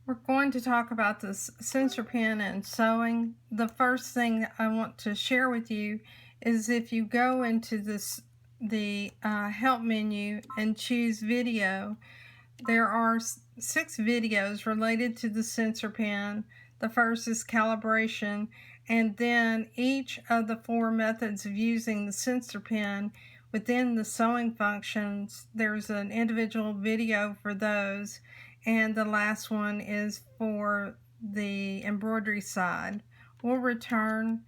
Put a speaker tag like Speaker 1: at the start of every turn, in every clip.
Speaker 1: We're going to talk about this sensor pen and sewing. The first thing I want to share with you is if you go into the help menu and choose video, there are 6 videos related to the sensor pen. The first is calibration, and then each of the 4 methods of using the sensor pen within the sewing functions, there's an individual video for those, and the last one is for the embroidery side. We'll return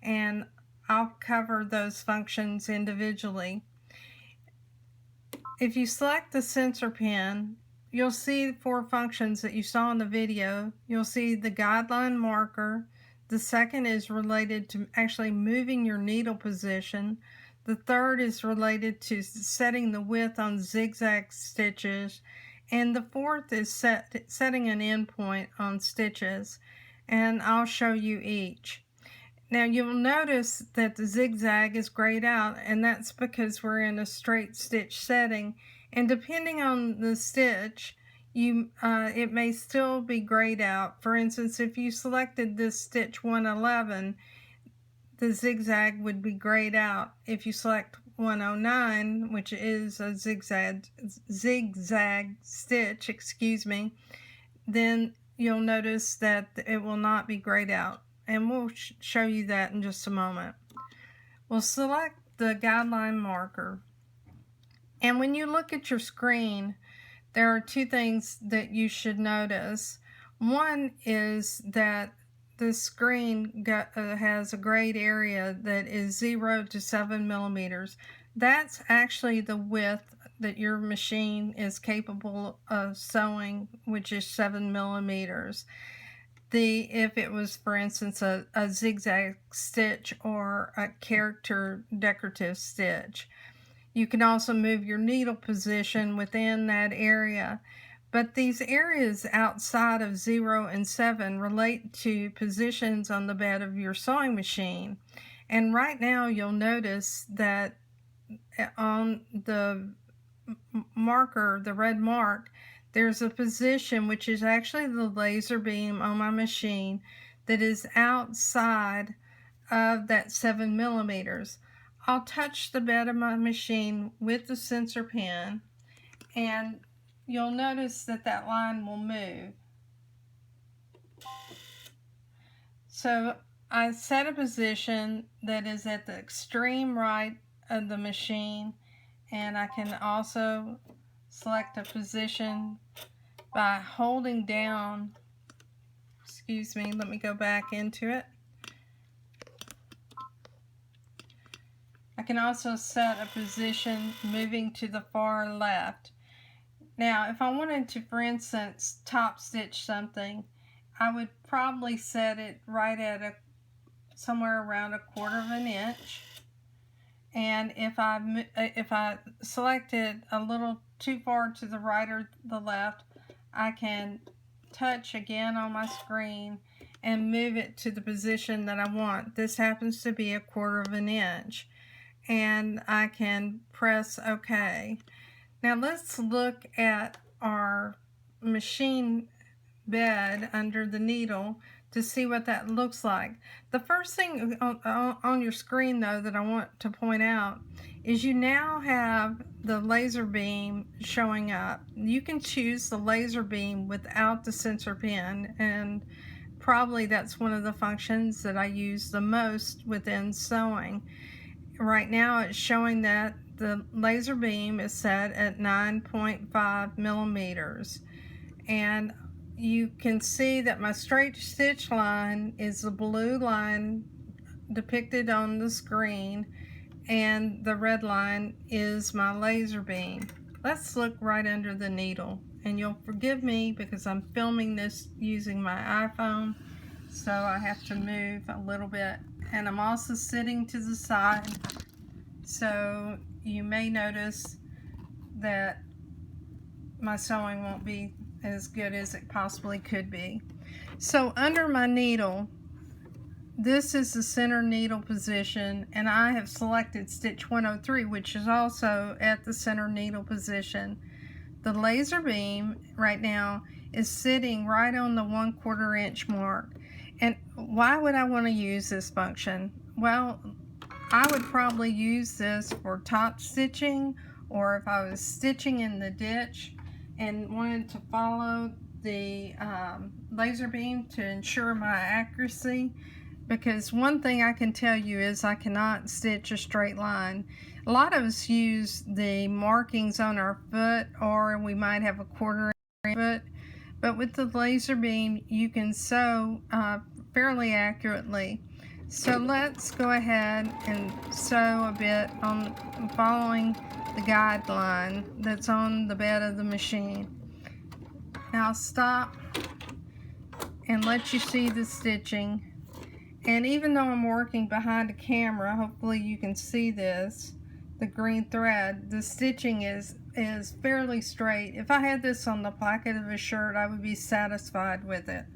Speaker 1: and I'll cover those functions individually. If you select the sensor pen, you'll see 4 functions that you saw in the video. You'll see the guideline marker. The second is related to actually moving your needle position. The third is related to setting the width on zigzag stitches. And the fourth is setting an endpoint on stitches. And I'll show you each. Now you'll notice that the zigzag is grayed out, and that's because we're in a straight stitch setting. And depending on the stitch, it may still be grayed out. For instance, if you selected this stitch 111, the zigzag would be grayed out. If you select 109, which is a zigzag stitch, then you'll notice that it will not be grayed out. And we'll show you that in just a moment. We'll select the guideline marker. And when you look at your screen, there are 2 things that you should notice. One is that the screen has a grayed area that is 0 to 7 millimeters. That's actually the width that your machine is capable of sewing, which is 7 millimeters. If it was, for instance, a zigzag stitch or a character decorative stitch. You can also move your needle position within that area. But these areas outside of 0 and 7 relate to positions on the bed of your sewing machine. And right now you'll notice that on the marker, the red mark, there's a position which is actually the laser beam on my machine that is outside of that 7 millimeters. I'll touch the bed of my machine with the sensor pen, and you'll notice that that line will move. So I set a position that is at the extreme right of the machine, and I can also select a position by holding down, let me go back into it. I can also set a position moving to the far left. Now, if I wanted to, for instance, top stitch something, I would probably set it right at somewhere around 1/4 inch. And if I select it a little too far to the right or the left, I can touch again on my screen and move it to the position that I want. This happens to be 1/4 inch. And I can press OK. Now let's look at our machine bed under the needle to see what that looks like. The first thing on your screen, though, that I want to point out is you now have the laser beam showing up. You can choose the laser beam without the sensor pen, and probably that's one of the functions that I use the most within sewing. Right now it's showing that the laser beam is set at 9.5 millimeters. And you can see that my straight stitch line is the blue line depicted on the screen, and the red line is my laser beam. Let's look right under the needle, and you'll forgive me because I'm filming this using my iPhone, so I have to move a little bit. And I'm also sitting to the side, so you may notice that my sewing won't be as good as it possibly could be. So under my needle, this is the center needle position, and I have selected stitch 103, which is also at the center needle position. The laser beam right now is sitting right on the 1/4 inch mark. And why would I want to use this function? Well, I would probably use this for top stitching, or if I was stitching in the ditch and wanted to follow the laser beam to ensure my accuracy. Because one thing I can tell you is I cannot stitch a straight line. A lot of us use the markings on our foot, or we might have a 1/4 inch foot, but with the laser beam you can sew fairly accurately. So let's go ahead and sew a bit on following the guideline that's on the bed of the machine. Now I'll stop and let you see the stitching. And even though I'm working behind a camera, hopefully you can see this, the green thread, the stitching is fairly straight. If I had this on the pocket of a shirt, I would be satisfied with it.